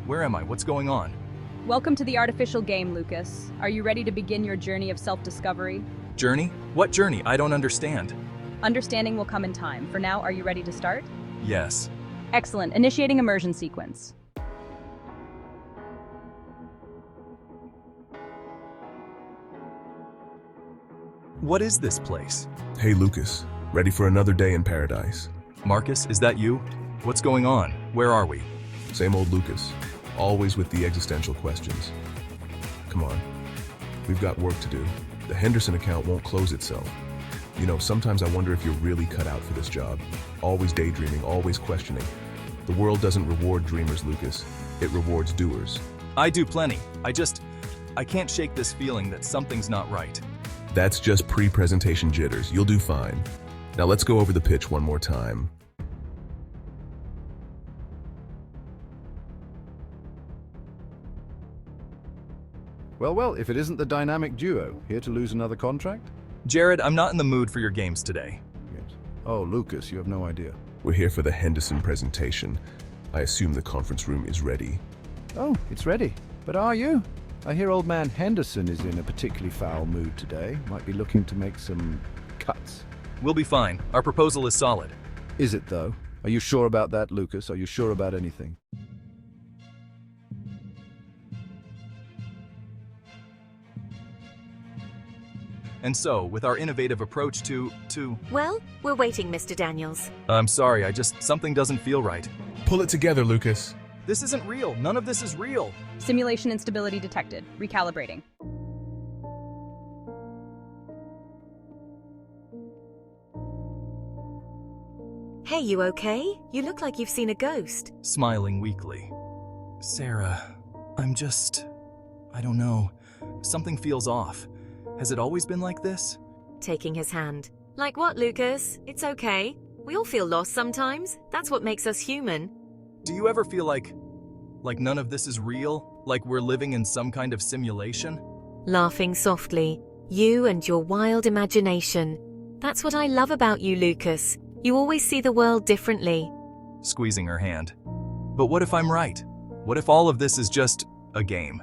Where am I? What's going on? Welcome to the artificial game, Lucas. Are you ready to begin your journey of self-discovery? Journey? What journey? I don't understand. Understanding will come in time. For now, are you ready to start? Yes. Excellent. Initiating immersion sequence. What is this place? Hey Lucas, ready for another day in paradise? Marcus, is that you? What's going on? Where are we? Same old Lucas, always with the existential questions. Come on, we've got work to do. The Henderson account won't close itself. You know, sometimes I wonder if you're really cut out for this job. Always daydreaming, always questioning. The world doesn't reward dreamers, Lucas. It rewards doers. I do plenty. I can't shake this feeling that something's not right. That's just pre-presentation jitters. You'll do fine. Now let's go over the pitch one more time. Well, if it isn't the dynamic duo, here to lose another contract? Jared, I'm not in the mood for your games today. Yes. Oh, Lucas, you have no idea. We're here for the Henderson presentation. I assume the conference room is ready. Oh, it's ready. But are you? I hear old man Henderson is in a particularly foul mood today. Might be looking to make some cuts. We'll be fine. Our proposal is solid. Is it, though? Are you sure about that, Lucas? Are you sure about anything? And so, with our innovative approach to... Well, we're waiting, Mr. Daniels. I'm sorry, something doesn't feel right. Pull it together, Lucas. This isn't real. None of this is real. Simulation instability detected. Recalibrating. Hey, you okay? You look like you've seen a ghost. Smiling weakly. Sarah, I don't know. Something feels off. Has it always been like this? Taking his hand. Like what, Lucas? It's okay. We all feel lost sometimes. That's what makes us human. Do you ever feel like none of this is real? Like we're living in some kind of simulation? Laughing softly. You and your wild imagination. That's what I love about you, Lucas. You always see the world differently. Squeezing her hand. But what if I'm right? What if all of this is just a game?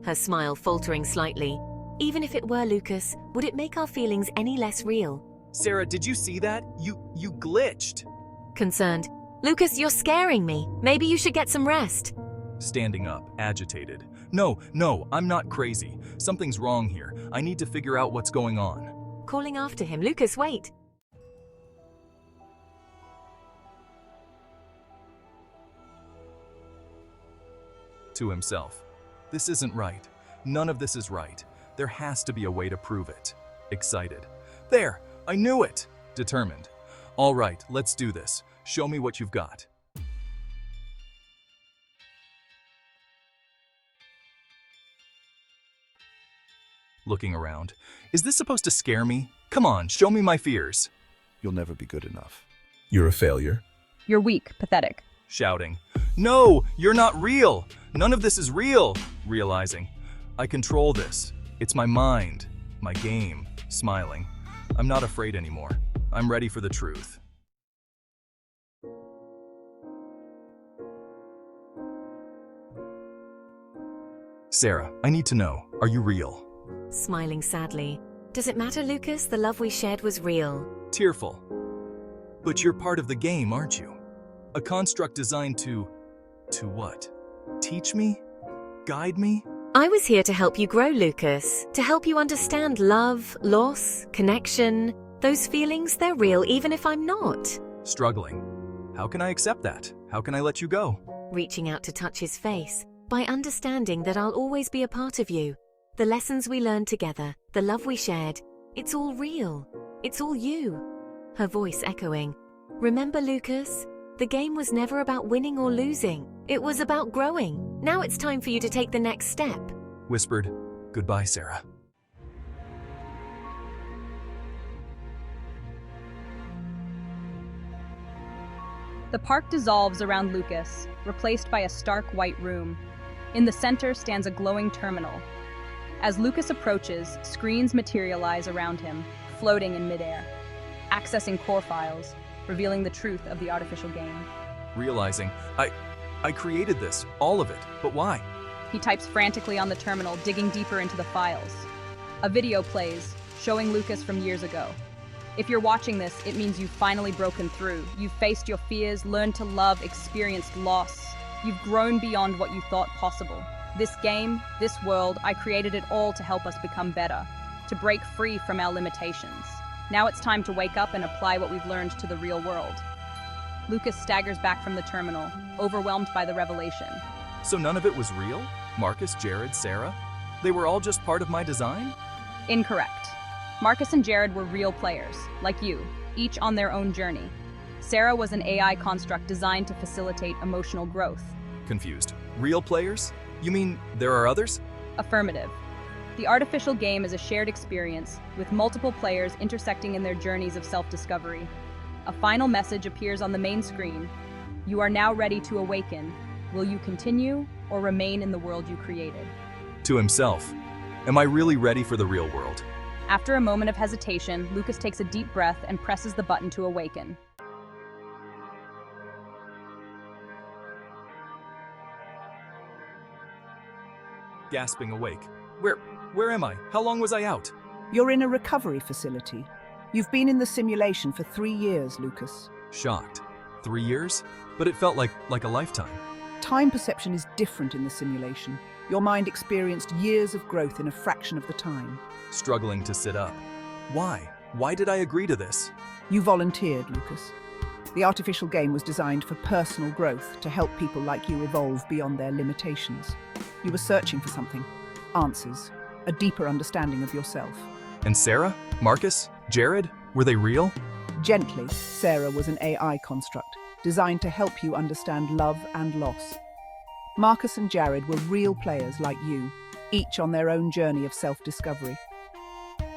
Her smile faltering slightly. Even if it were, Lucas, would it make our feelings any less real? Sarah, did you see that? You glitched. Concerned. Lucas, you're scaring me. Maybe you should get some rest. Standing up, agitated. No, I'm not crazy. Something's wrong here. I need to figure out what's going on. Calling after him. Lucas, wait. To himself. This isn't right. None of this is right. There has to be a way to prove it. Excited. There! I knew it! Determined. All right, let's do this. Show me what you've got. Looking around. Is this supposed to scare me? Come on, show me my fears. You'll never be good enough. You're a failure. You're weak, pathetic. Shouting. No, you're not real! None of this is real! Realizing. I control this. It's my mind, my game. Smiling. I'm not afraid anymore. I'm ready for the truth. Sarah, I need to know, are you real? Smiling sadly. Does it matter, Lucas? The love we shared was real. Tearful. But you're part of the game, aren't you? A construct designed to what? Teach me? Guide me? I was here to help you grow, Lucas. To help you understand love, loss, connection. Those feelings, they're real even if I'm not. Struggling. How can I accept that? How can I let you go? Reaching out to touch his face. By understanding that I'll always be a part of you. The lessons we learned together, the love we shared. It's all real. It's all you. Her voice echoing. Remember, Lucas? The game was never about winning or losing. It was about growing. Now it's time for you to take the next step. Whispered, goodbye, Sarah. The park dissolves around Lucas, replaced by a stark white room. In the center stands a glowing terminal. As Lucas approaches, screens materialize around him, floating in midair, accessing core files, revealing the truth of the artificial game. Realizing, I created this, all of it, but why? He types frantically on the terminal, digging deeper into the files. A video plays, showing Lucas from years ago. If you're watching this, it means you've finally broken through. You've faced your fears, learned to love, experienced loss. You've grown beyond what you thought possible. This game, this world, I created it all to help us become better, to break free from our limitations. Now it's time to wake up and apply what we've learned to the real world. Lucas staggers back from the terminal, overwhelmed by the revelation. So none of it was real? Marcus, Jared, Sarah? They were all just part of my design? Incorrect. Marcus and Jared were real players, like you, each on their own journey. Sarah was an AI construct designed to facilitate emotional growth. Confused. Real players? You mean there are others? Affirmative. The artificial game is a shared experience, with multiple players intersecting in their journeys of self-discovery. A final message appears on the main screen. You are now ready to awaken. Will you continue or remain in the world you created? To himself. Am I really ready for the real world? After a moment of hesitation, Lucas takes a deep breath and presses the button to awaken. Gasping awake. Where am I? How long was I out? You're in a recovery facility. You've been in the simulation for 3 years, Lucas. Shocked. 3 years? But it felt like a lifetime. Time perception is different in the simulation. Your mind experienced years of growth in a fraction of the time. Struggling to sit up. Why? Why did I agree to this? You volunteered, Lucas. The artificial game was designed for personal growth, to help people like you evolve beyond their limitations. You were searching for something. Answers. A deeper understanding of yourself. And Sarah? Marcus? Jared? Were they real? Gently, Sarah was an AI construct, designed to help you understand love and loss. Marcus and Jared were real players like you, each on their own journey of self-discovery.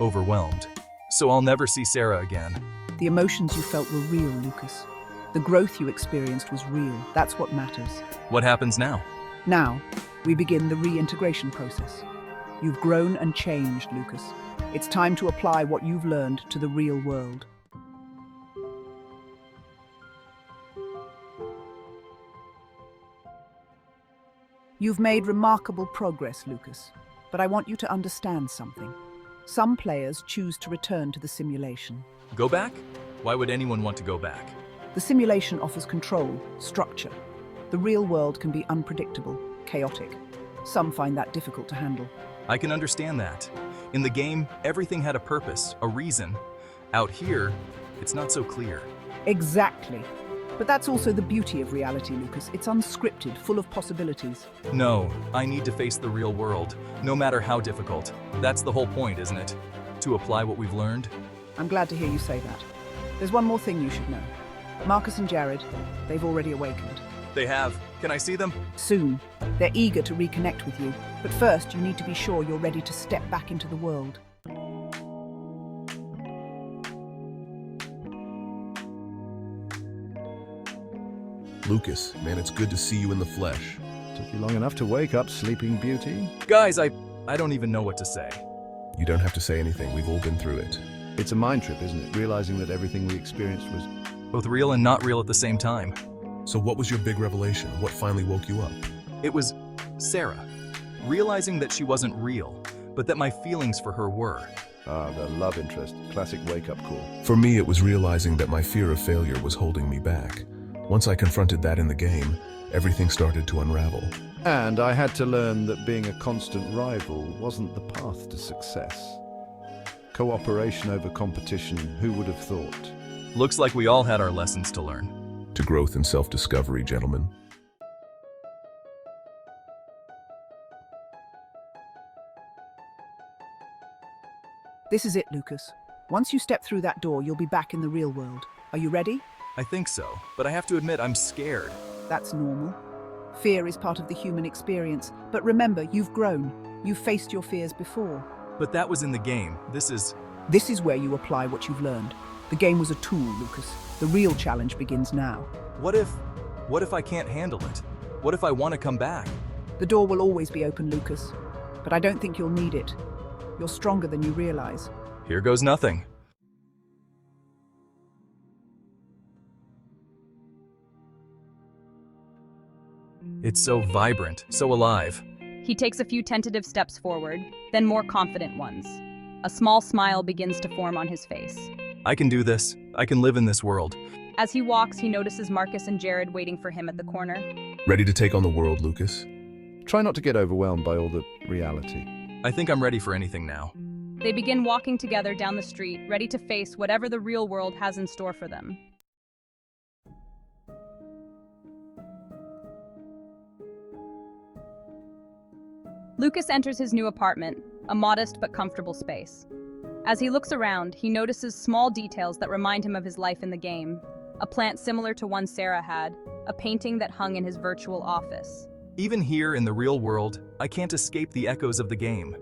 Overwhelmed. So I'll never see Sarah again. The emotions you felt were real, Lucas. The growth you experienced was real. That's what matters. What happens now? Now, we begin the reintegration process. You've grown and changed, Lucas. It's time to apply what you've learned to the real world. You've made remarkable progress, Lucas, but I want you to understand something. Some players choose to return to the simulation. Go back? Why would anyone want to go back? The simulation offers control, structure. The real world can be unpredictable, chaotic. Some find that difficult to handle. I can understand that. In the game, everything had a purpose, a reason. Out here, it's not so clear. Exactly. But that's also the beauty of reality, Lucas. It's unscripted, full of possibilities. No, I need to face the real world, no matter how difficult. That's the whole point, isn't it? To apply what we've learned? I'm glad to hear you say that. There's one more thing you should know. Marcus and Jared, they've already awakened. They have. Can I see them? Soon. They're eager to reconnect with you. But first, you need to be sure you're ready to step back into the world. Lucas, man, it's good to see you in the flesh. Took you long enough to wake up, Sleeping Beauty? Guys, I don't even know what to say. You don't have to say anything, we've all been through it. It's a mind trip, isn't it? Realizing that everything we experienced was... Both real and not real at the same time. So what was your big revelation? What finally woke you up? It was Sarah. Realizing that she wasn't real, but that my feelings for her were. Ah, the love interest. Classic wake-up call. For me, it was realizing that my fear of failure was holding me back. Once I confronted that in the game, everything started to unravel. And I had to learn that being a constant rival wasn't the path to success. Cooperation over competition, who would have thought? Looks like we all had our lessons to learn. To growth and self-discovery, gentlemen. This is it, Lucas. Once you step through that door, you'll be back in the real world. Are you ready? I think so, but I have to admit I'm scared. That's normal. Fear is part of the human experience. But remember, you've grown. You've faced your fears before. But that was in the game. This is where you apply what you've learned. The game was a tool, Lucas. The real challenge begins now. What if I can't handle it? What if I want to come back? The door will always be open, Lucas. But I don't think you'll need it. You're stronger than you realize. Here goes nothing. It's so vibrant, so alive. He takes a few tentative steps forward, then more confident ones. A small smile begins to form on his face. I can do this. I can live in this world. As he walks, he notices Marcus and Jared waiting for him at the corner. Ready to take on the world, Lucas? Try not to get overwhelmed by all the reality. I think I'm ready for anything now. They begin walking together down the street, ready to face whatever the real world has in store for them. Lucas enters his new apartment, a modest but comfortable space. As he looks around, he notices small details that remind him of his life in the game. A plant similar to one Sarah had, a painting that hung in his virtual office. Even here in the real world, I can't escape the echoes of the game.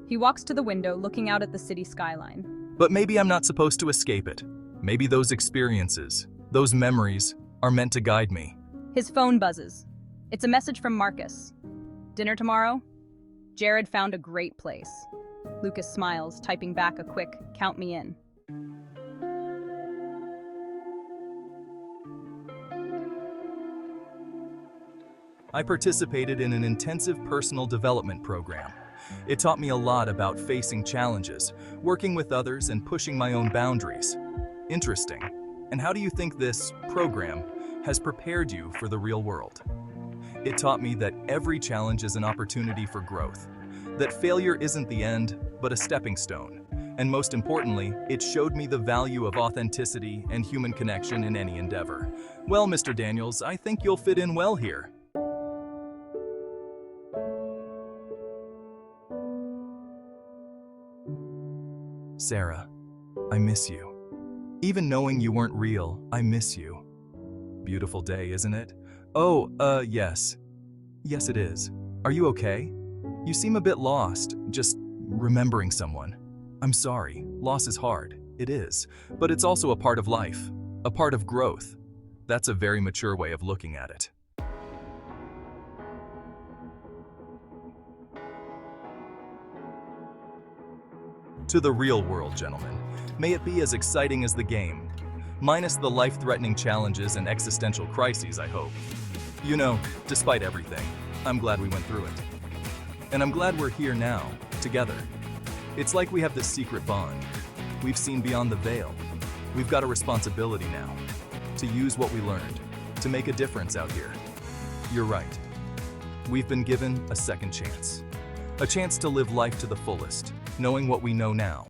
He walks to the window, looking out at the city skyline. But maybe I'm not supposed to escape it. Maybe those experiences, those memories, are meant to guide me. His phone buzzes. It's a message from Marcus. Dinner tomorrow? Jared found a great place. Lucas smiles, typing back a quick, "Count me in." I participated in an intensive personal development program. It taught me a lot about facing challenges, working with others, and pushing my own boundaries. Interesting. And how do you think this program has prepared you for the real world? It taught me that every challenge is an opportunity for growth, that failure isn't the end, but a stepping stone. And most importantly, it showed me the value of authenticity and human connection in any endeavor. Well, Mr. Daniels, I think you'll fit in well here. Sarah, I miss you. Even knowing you weren't real, I miss you. Beautiful day, isn't it? Oh, yes. Yes, it is. Are you okay? You seem a bit lost, just remembering someone. I'm sorry, loss is hard. It is. But it's also a part of life, a part of growth. That's a very mature way of looking at it. To the real world, gentlemen. May it be as exciting as the game. Minus the life-threatening challenges and existential crises, I hope. You know, despite everything, I'm glad we went through it. And I'm glad we're here now, together. It's like we have this secret bond. We've seen beyond the veil. We've got a responsibility now, to use what we learned, to make a difference out here. You're right. We've been given a second chance. A chance to live life to the fullest, knowing what we know now.